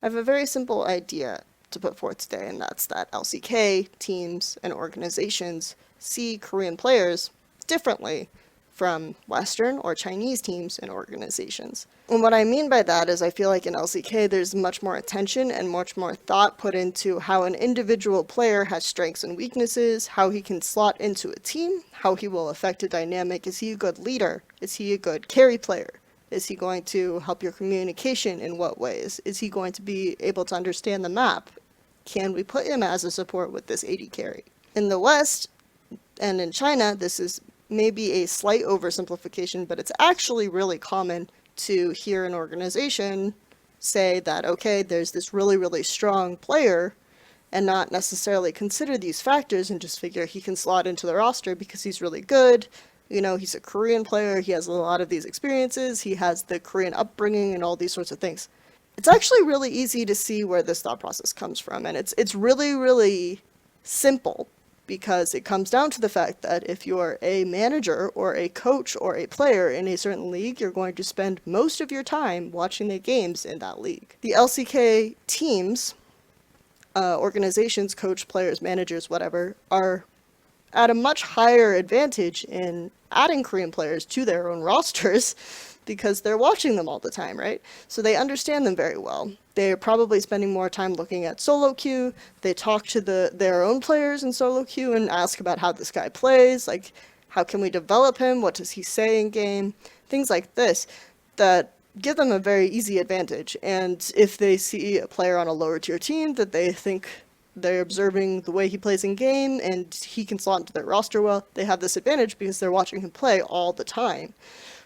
have a very simple idea to put forth today, and that's that LCK teams and organizations see Korean players differently from Western or Chinese teams and organizations. And what I mean by that is I feel like in LCK there's much more attention and much more thought put into how an individual player has strengths and weaknesses, how he can slot into a team, how he will affect a dynamic. Is he a good leader? Is he a good carry player? Is he going to help your communication in what ways? Is he going to be able to understand the map? Can we put him as a support with this AD carry? In the West and in China, this is maybe a slight oversimplification, but it's actually really common to hear an organization say that, okay, there's this really, really strong player, and not necessarily consider these factors and just figure he can slot into the roster because he's really good. You know, he's a Korean player, he has a lot of these experiences, he has the Korean upbringing and all these sorts of things. It's actually really easy to see where this thought process comes from, and it's really, really simple, because it comes down to the fact that if you're a manager or a coach or a player in a certain league, you're going to spend most of your time watching the games in that league. The LCK teams, organizations, coach, players, managers, whatever, are at a much higher advantage in adding Korean players to their own rosters because they're watching them all the time, right? So they understand them very well. They're probably spending more time looking at solo queue. They talk to their own players in solo queue and ask about how this guy plays, like how can we develop him, what does he say in game, things like this that give them a very easy advantage. And if they see a player on a lower tier team that they think they're observing the way he plays in game and he can slot into their roster well, they have this advantage because they're watching him play all the time.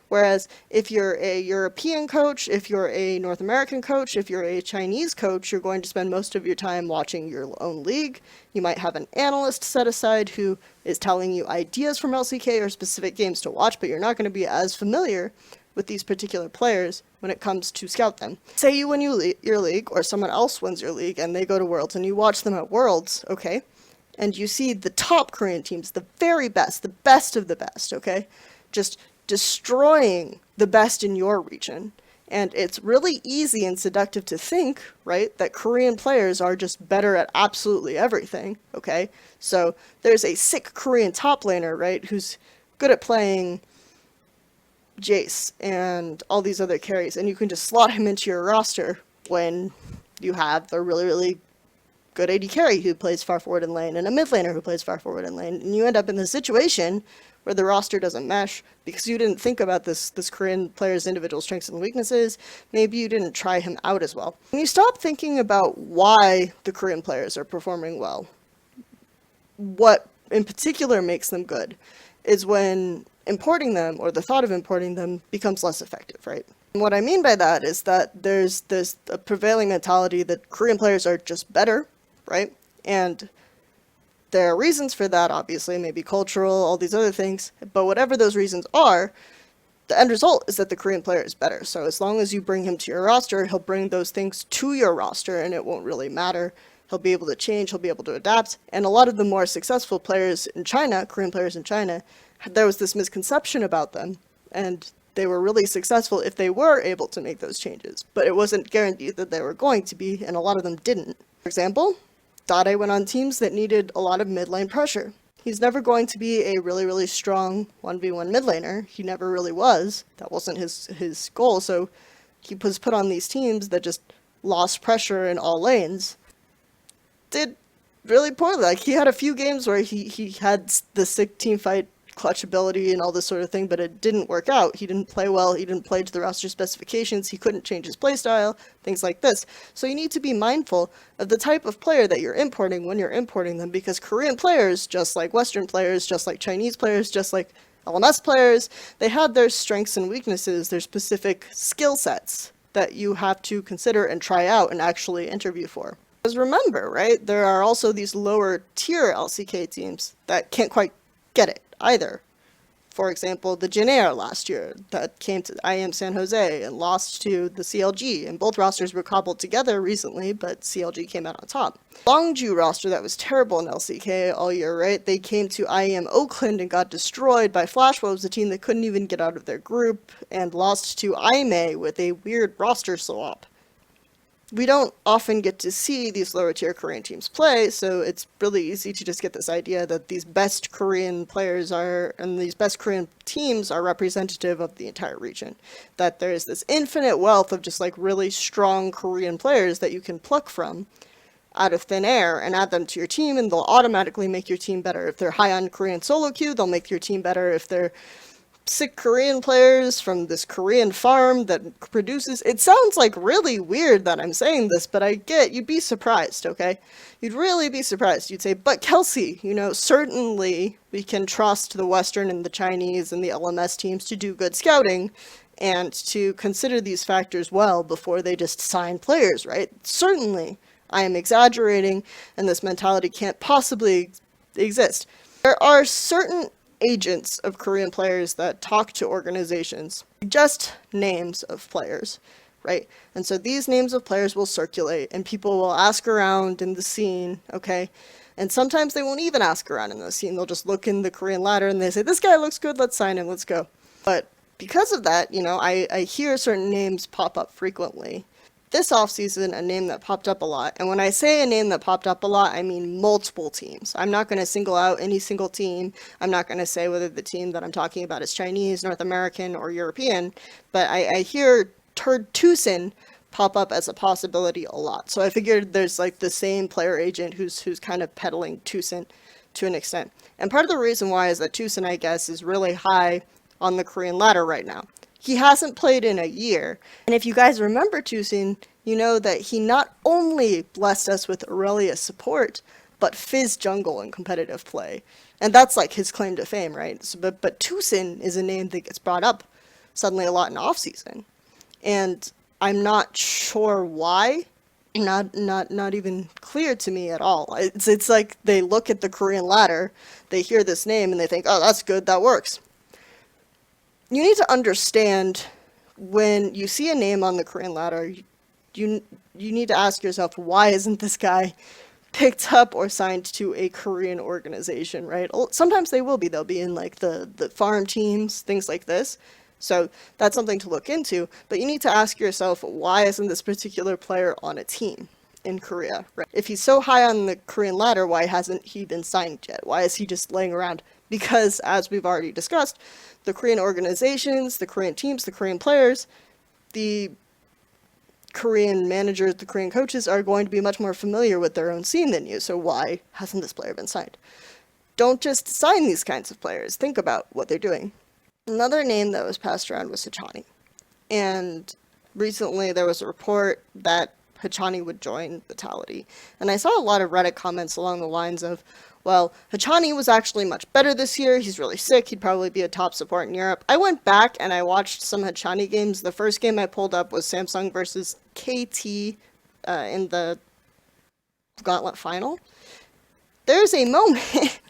Whereas if you're a European coach, if you're a North American coach, if you're a Chinese coach, you're going to spend most of your time watching your own league. You might have an analyst set aside who is telling you ideas from LCK or specific games to watch, but you're not going to be as familiar with these particular players when it comes to scout them. Say you win your league, or someone else wins your league, and they go to Worlds, and you watch them at Worlds, okay? And you see the top Korean teams, the very best, the best of the best, okay? Just destroying the best in your region. And it's really easy and seductive to think, right, that Korean players are just better at absolutely everything, okay? So there's a sick Korean top laner, right, who's good at playing Jace and all these other carries, and you can just slot him into your roster when you have a really, really good AD carry who plays far forward in lane and a mid laner who plays far forward in lane, and you end up in the situation where the roster doesn't mesh because you didn't think about this Korean player's individual strengths and weaknesses. Maybe you didn't try him out as well. When you stop thinking about why the Korean players are performing well, what in particular makes them good is when importing them, or the thought of importing them, becomes less effective, right? And what I mean by that is that there's a prevailing mentality that Korean players are just better, right? And there are reasons for that, obviously, maybe cultural, all these other things, but whatever those reasons are, the end result is that the Korean player is better. So as long as you bring him to your roster, he'll bring those things to your roster, and it won't really matter. He'll be able to change, he'll be able to adapt. And a lot of the more successful players in China, Korean players in China, there was this misconception about them, and they were really successful if they were able to make those changes. But it wasn't guaranteed that they were going to be, and a lot of them didn't. For example, Dade went on teams that needed a lot of mid lane pressure. He's never going to be a really, really strong 1v1 mid laner. He never really was. That wasn't his goal, so he was put on these teams that just lost pressure in all lanes. Did really poorly. Like, he had a few games where he had the sick team fight clutch ability and all this sort of thing, but it didn't work out. He didn't play well, he didn't play to the roster specifications, he couldn't change his playstyle, things like this. So you need to be mindful of the type of player that you're importing when you're importing them, because Korean players, just like Western players, just like Chinese players, just like LMS players, they have their strengths and weaknesses, their specific skill sets that you have to consider and try out and actually interview for. Because remember, right, there are also these lower tier LCK teams that can't quite get it either. For example, the Jin last year that came to IM San Jose and lost to the CLG, and both rosters were cobbled together recently, but CLG came out on top. Longju roster that was terrible in LCK all year, right? They came to IM Oakland and got destroyed by Flashwolves, a team that couldn't even get out of their group, and lost to IMA with a weird roster swap. we don't often get to see these lower tier Korean teams play, so it's really easy to just get this idea that these best Korean players are, and these best Korean teams are representative of the entire region. That there is this infinite wealth of just like really strong Korean players that you can pluck from out of thin air and add them to your team, and they'll automatically make your team better. If they're high on Korean solo queue, they'll make your team better. If they're sick Korean players from this Korean farm that produces... It sounds like really weird that I'm saying this, but you'd be surprised, okay? You'd really be surprised. You'd say, but Kelsey, certainly we can trust the Western and the Chinese and the LMS teams to do good scouting and to consider these factors well before they just sign players, right? Certainly, I am exaggerating, and this mentality can't possibly exist. There are certain agents of Korean players that talk to organizations, just names of players, right? And so these names of players will circulate, and people will ask around in the scene, okay? And sometimes they won't even ask around in the scene. They'll just look in the Korean ladder and they say, this guy looks good, let's sign him, let's go. But because of that, I hear certain names pop up frequently. This offseason, a name that popped up a lot, and when I say a name that popped up a lot, I mean multiple teams. I'm not going to single out any single team. I'm not going to say whether the team that I'm talking about is Chinese, North American, or European, but I heard Tucson pop up as a possibility a lot. So I figured there's like the same player agent who's kind of peddling Tucson to an extent. And part of the reason why is that Tucson, I guess, is really high on the Korean ladder right now. He hasn't played in a year. And if you guys remember Tucson, you know that he not only blessed us with Aurelia support, but Fizz jungle in competitive play. And that's like his claim to fame, right? So, but Tucson is a name that gets brought up suddenly a lot in off-season. And I'm not sure why. Not even clear to me at all. It's like they look at the Korean ladder, they hear this name, and they think, oh, that's good, that works. You need to understand when you see a name on the Korean ladder, you need to ask yourself, why isn't this guy picked up or signed to a Korean organization, right? Sometimes they will be. They'll be in like the farm teams, things like this. So that's something to look into. But you need to ask yourself, why isn't this particular player on a team in Korea? Right? If he's so high on the Korean ladder, why hasn't he been signed yet? Why is he just laying around? Because, as we've already discussed, the Korean organizations, the Korean teams, the Korean players, the Korean managers, the Korean coaches are going to be much more familiar with their own scene than you. So why hasn't this player been signed? Don't just sign these kinds of players. Think about what they're doing. Another name that was passed around was Hachani. And recently there was a report that Hachani would join Vitality. And I saw a lot of Reddit comments along the lines of, well, Hachani was actually much better this year. He's really sick. He'd probably be a top support in Europe. I went back and I watched some Hachani games. The first game I pulled up was Samsung versus KT in the Gauntlet final. There's a moment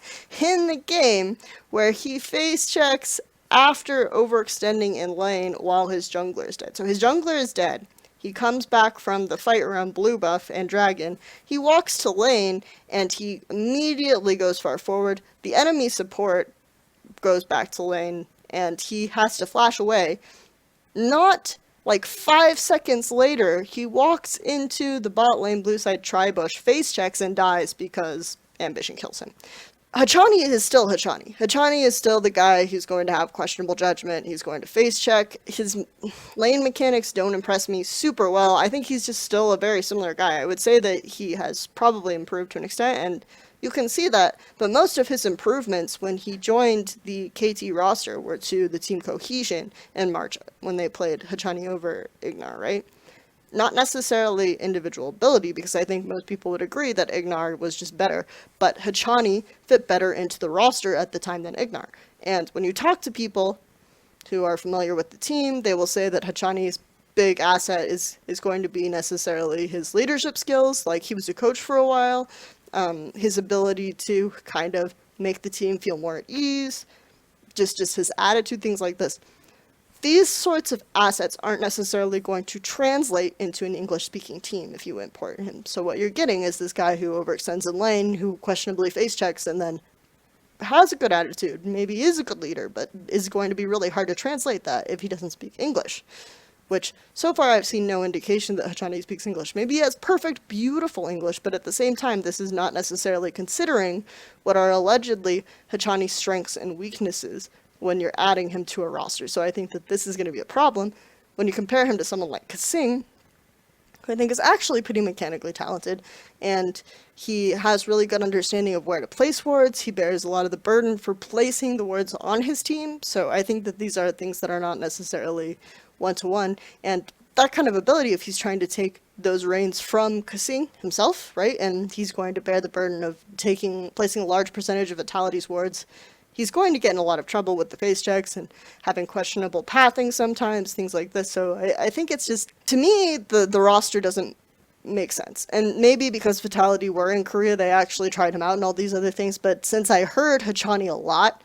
in the game where he face checks after overextending in lane while his jungler is dead. So his jungler is dead. He comes back from the fight around blue buff and dragon. He walks to lane and he immediately goes far forward. The enemy support goes back to lane and he has to flash away. Not like 5 seconds later, he walks into the bot lane blue side tri-bush, face checks and dies because ambition kills him. Hachani is still Hachani. Hachani is still the guy who's going to have questionable judgment. He's going to face check. His lane mechanics don't impress me super well. I think he's just still a very similar guy. I would say that he has probably improved to an extent, and you can see that. But most of his improvements when he joined the KT roster were to the team cohesion in March when they played Hachani over Ignar, right? Not necessarily individual ability, because I think most people would agree that Ignar was just better, but Hachani fit better into the roster at the time than Ignar. And when you talk to people who are familiar with the team, they will say that Hachani's big asset is going to be necessarily his leadership skills, like he was a coach for a while, his ability to kind of make the team feel more at ease, just his attitude, things like this. These sorts of assets aren't necessarily going to translate into an English-speaking team if you import him. So what you're getting is this guy who overextends in lane, who questionably face checks, and then has a good attitude, maybe is a good leader, but is going to be really hard to translate that if he doesn't speak English, which so far I've seen no indication that Hachani speaks English. Maybe he has perfect, beautiful English, but at the same time, this is not necessarily considering what are allegedly Hachani's strengths and weaknesses when you're adding him to a roster. So I think that this is going to be a problem when you compare him to someone like Kasing, who I think is actually pretty mechanically talented, and he has really good understanding of where to place wards. He bears a lot of the burden for placing the wards on his team, so I think that these are things that are not necessarily one-to-one, and that kind of ability, if he's trying to take those reins from Kasing himself, right, and he's going to bear the burden of placing a large percentage of Vitality's wards, he's going to get in a lot of trouble with the face checks and having questionable pathing sometimes, things like this. So I think it's just, to me, the roster doesn't make sense. And maybe because Vitality were in Korea, they actually tried him out and all these other things. But since I heard Hachani a lot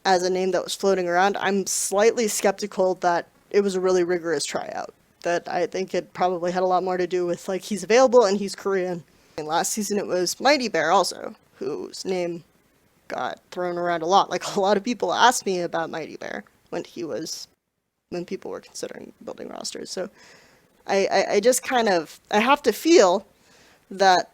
as a name that was floating around, I'm slightly skeptical that it was a really rigorous tryout. That I think it probably had a lot more to do with, like, he's available and he's Korean. And last season it was Mighty Bear also, whose name got thrown around a lot. Like, a lot of people asked me about Mighty Bear when people were considering building rosters. So I just kind of, I have to feel that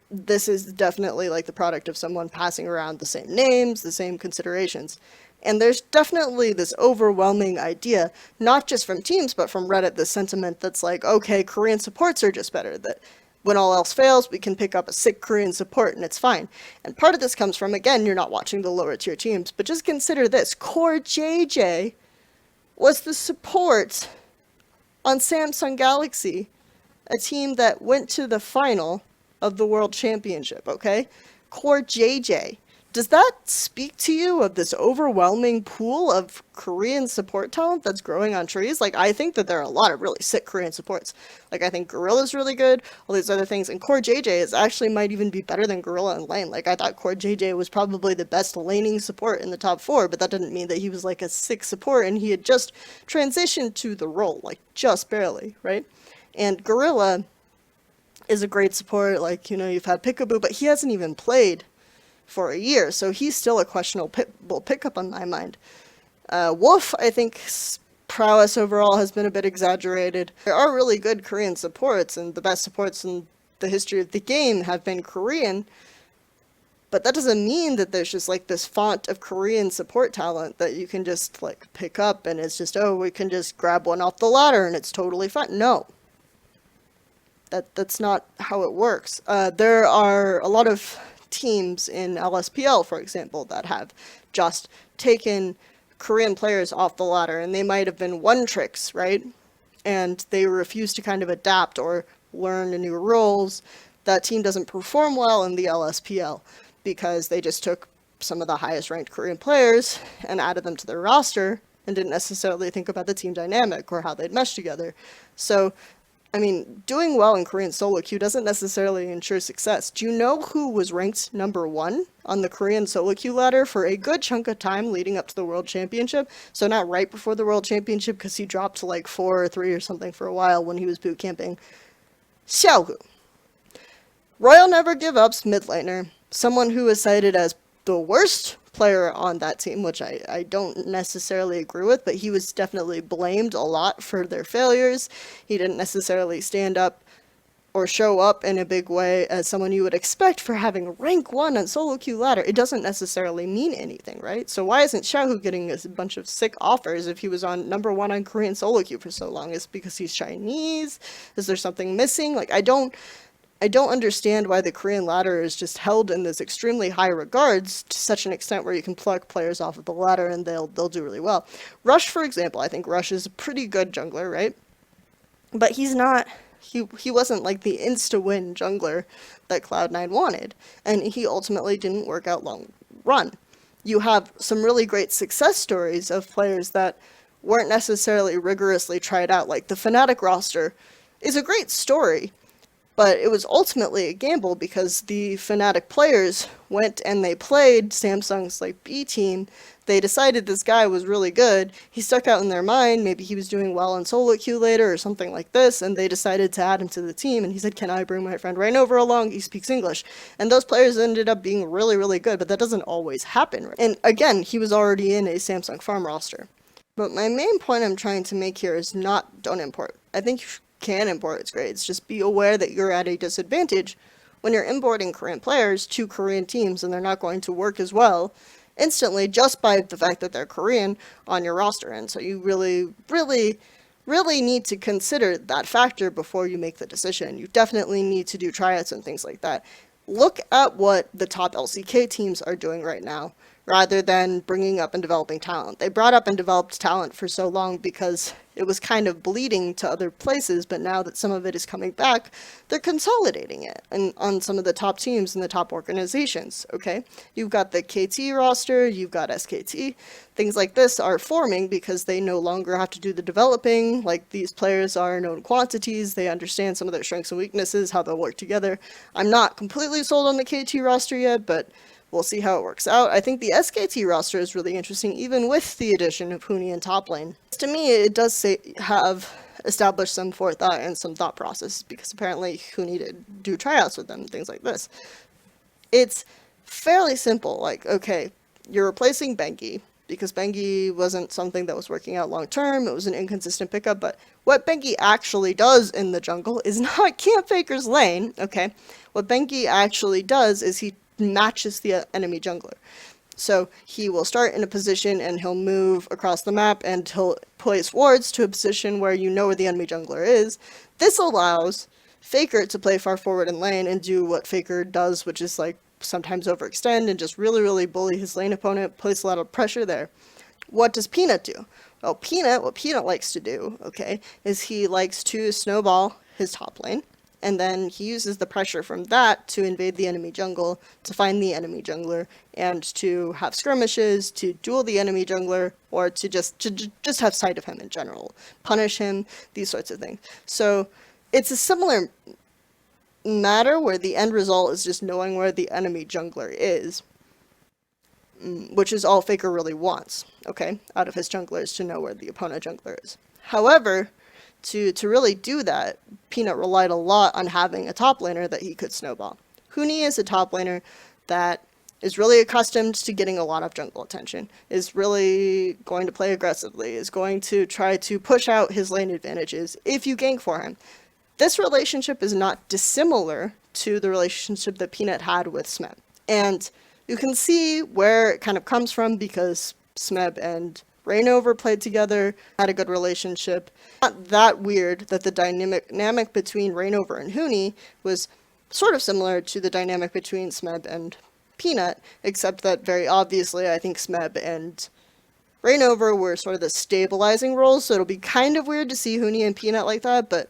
this is definitely like the product of someone passing around the same names, the same considerations. And there's definitely this overwhelming idea, not just from teams, but from Reddit, the sentiment that's like, okay, Korean supports are just better, that when all else fails, we can pick up a sick Korean support and it's fine. And part of this comes from, again, you're not watching the lower tier teams, but just consider this. Core JJ was the support on Samsung Galaxy, a team that went to the final of the World Championship, okay? Core JJ. Does that speak to you of this overwhelming pool of Korean support talent that's growing on trees? Like, I think that there are a lot of really sick Korean supports. Like, I think Gorilla's really good, all these other things. And Core JJ is actually might even be better than Gorilla in lane. Like, I thought Core JJ was probably the best laning support in the top 4, but that didn't mean that he was like a sick support, and he had just transitioned to the role, like, just barely, right? And Gorilla is a great support. Like, you know, you've had Peekaboo, but he hasn't even played for a year, so he's still a questionable pickup on my mind. Wolf, I think, prowess overall has been a bit exaggerated. There are really good Korean supports, and the best supports in the history of the game have been Korean, but that doesn't mean that there's just like this font of Korean support talent that you can just like pick up and it's just, oh, we can just grab one off the ladder and it's totally fine. No. That's not how it works. There are a lot of teams in LSPL, for example, that have just taken Korean players off the ladder, and they might have been one tricks, right? And they refuse to kind of adapt or learn new roles. That team doesn't perform well in the LSPL because they just took some of the highest ranked Korean players and added them to their roster and didn't necessarily think about the team dynamic or how they'd mesh together. So I mean, doing well in Korean solo queue doesn't necessarily ensure success. Do you know who was ranked number 1 on the Korean solo queue ladder for a good chunk of time leading up to the World Championship? So not right before the World Championship, because he dropped to like 4 or 3 or something for a while when he was boot camping. Xiaohu. Royal Never Give Up's mid laner. Someone who is cited as the worst player on that team, which I don't necessarily agree with, but he was definitely blamed a lot for their failures. He didn't necessarily stand up or show up in a big way as someone you would expect for having rank 1 on solo queue ladder. It doesn't necessarily mean anything, right? So why isn't Xiaohu getting a bunch of sick offers if he was on number 1 on Korean solo queue for so long? Is it because he's Chinese? Is there something missing? Like, I don't understand why the Korean ladder is just held in this extremely high regards to such an extent where you can pluck players off of the ladder and they'll do really well. Rush, for example, I think Rush is a pretty good jungler, right? But he's not, he wasn't like the insta-win jungler that Cloud9 wanted, and he ultimately didn't work out long run. You have some really great success stories of players that weren't necessarily rigorously tried out. Like the Fnatic roster is a great story, but it was ultimately a gamble because the Fnatic players went and they played Samsung's like B team. They decided this guy was really good. He stuck out in their mind. Maybe he was doing well in solo queue later or something like this, and they decided to add him to the team. And he said, "Can I bring my friend Rainover along? He speaks English." And those players ended up being really, really good, but that doesn't always happen. And again, he was already in a Samsung farm roster. But my main point I'm trying to make here is not don't import. I think you can import its grades. Just be aware that you're at a disadvantage when you're importing Korean players to Korean teams and they're not going to work as well instantly just by the fact that they're Korean on your roster. And so you really need to consider that factor before you make the decision. You definitely need to do tryouts and things like that. Look at what the top LCK teams are doing right now rather than bringing up and developing talent. They brought up and developed talent for so long because it was kind of bleeding to other places, but now that some of it is coming back, they're consolidating it and on some of the top teams and the top organizations, okay? You've got the KT roster, you've got SKT. Things like this are forming because they no longer have to do the developing. Like, these players are known quantities, they understand some of their strengths and weaknesses, how they'll work together. I'm not completely sold on the KT roster yet, but we'll see how it works out. I think the SKT roster is really interesting, even with the addition of Huni in top lane. To me, it does have established some forethought and some thought process, because apparently Huni did do tryouts with them, things like this. It's fairly simple. Like, okay, you're replacing Bengi, because Bengi wasn't something that was working out long term. It was an inconsistent pickup, but what Bengi actually does in the jungle is not Camp Faker's lane, okay? What Bengi actually does is he matches the enemy jungler. So he will start in a position and he'll move across the map and he'll place wards to a position where you know where the enemy jungler is. This allows Faker to play far forward in lane and do what Faker does, which is like sometimes overextend and just really bully his lane opponent, place a lot of pressure there. What does Peanut do? Well, what Peanut likes to do, okay, is he likes to snowball his top lane, and then he uses the pressure from that to invade the enemy jungle, to find the enemy jungler, and to have skirmishes, to duel the enemy jungler, or to just have sight of him in general, punish him, these sorts of things. So it's a similar matter where the end result is just knowing where the enemy jungler is, which is all Faker really wants, okay, out of his junglers, to know where the opponent jungler is. However, to really do that, Peanut relied a lot on having a top laner that he could snowball. Huni is a top laner that is really accustomed to getting a lot of jungle attention, is really going to play aggressively, is going to try to push out his lane advantages if you gank for him. This relationship is not dissimilar to the relationship that Peanut had with Smeb. And you can see where it kind of comes from, because Smeb and Reignover played together, had a good relationship. Not that weird that the dynamic between Reignover and Huni was sort of similar to the dynamic between Smeb and Peanut, except that very obviously I think Smeb and Reignover were sort of the stabilizing roles, so it'll be kind of weird to see Huni and Peanut like that, but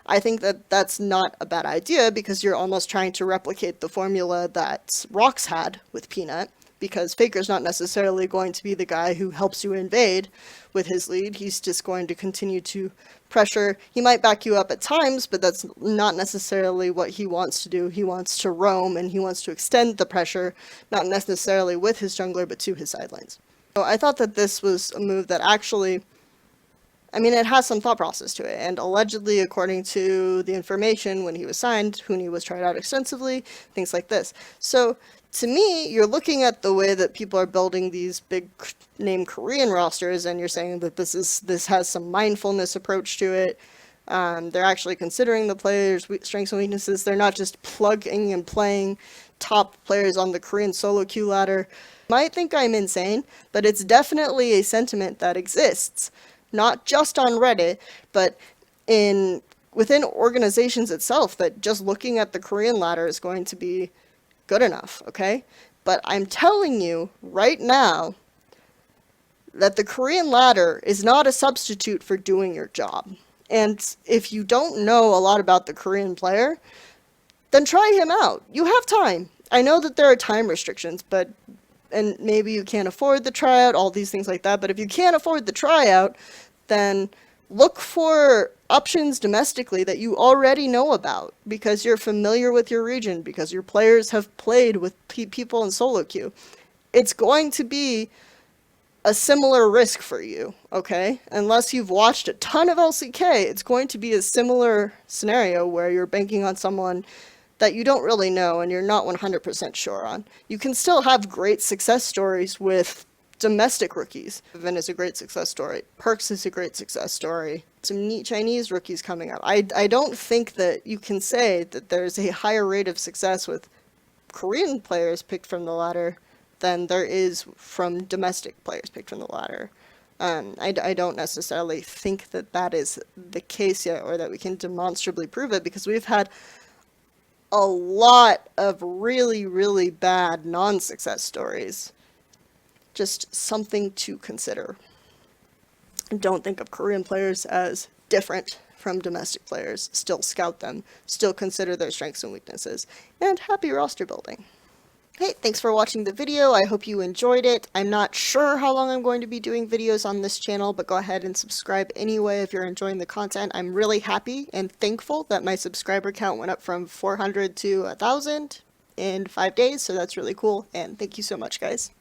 I think that that's not a bad idea, because you're almost trying to replicate the formula that Rox had with Peanut, because Faker's not necessarily going to be the guy who helps you invade with his lead. He's just going to continue to pressure. He might back you up at times, but that's not necessarily what he wants to do. He wants to roam, and he wants to extend the pressure, not necessarily with his jungler, but to his side lanes. So I thought that this was a move that actually, I mean, it has some thought process to it, and allegedly, according to the information, when he was signed, Huni was tried out extensively, things like this. So to me, you're looking at the way that people are building these big name Korean rosters, and you're saying that this has some mindfulness approach to it. They're actually considering the players' strengths and weaknesses. They're not just plugging and playing top players on the Korean solo queue ladder. You might think I'm insane, but it's definitely a sentiment that exists, not just on Reddit, but within organizations itself, that just looking at the Korean ladder is going to be good enough, okay? But I'm telling you right now that the Korean ladder is not a substitute for doing your job. And if you don't know a lot about the Korean player, then try him out. You have time. I know that there are time restrictions, and maybe you can't afford the tryout, all these things like that, but if you can't afford the tryout, then look for options domestically that you already know about, because you're familiar with your region, because your players have played with people in solo queue. It's going to be a similar risk for you, okay? Unless you've watched a ton of LCK, it's going to be a similar scenario where you're banking on someone that you don't really know and you're not 100% sure on. You can still have great success stories with domestic rookies. Vin is a great success story. Perks is a great success story. Some neat Chinese rookies coming up. I don't think that you can say that there's a higher rate of success with Korean players picked from the ladder than there is from domestic players picked from the ladder. I don't necessarily think that that is the case yet, or that we can demonstrably prove it, because we've had a lot of really, really bad non-success stories. Just something to consider. Don't think of Korean players as different from domestic players. Still scout them. Still consider their strengths and weaknesses. And happy roster building. Hey, thanks for watching the video. I hope you enjoyed it. I'm not sure how long I'm going to be doing videos on this channel, but go ahead and subscribe anyway if you're enjoying the content. I'm really happy and thankful that my subscriber count went up from 400 to 1,000 in 5 days, so that's really cool, and thank you so much, guys.